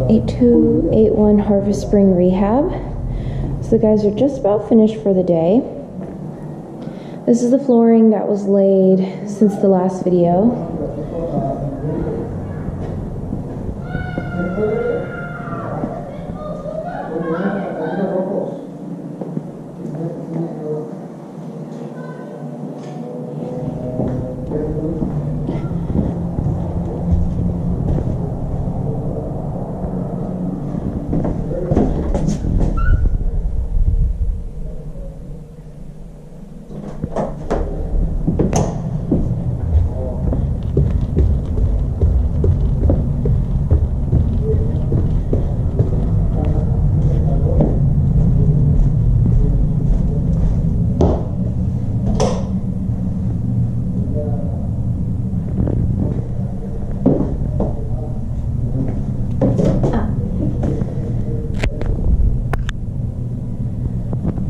8281 Harvest Spring Rehab. So the guys are just about finished for the day. This is the flooring that was laid since the last video.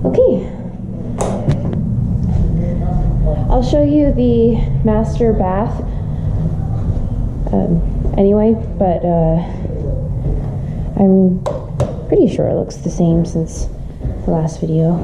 Okay, I'll show you the master bath anyway, but I'm pretty sure it looks the same since the last video.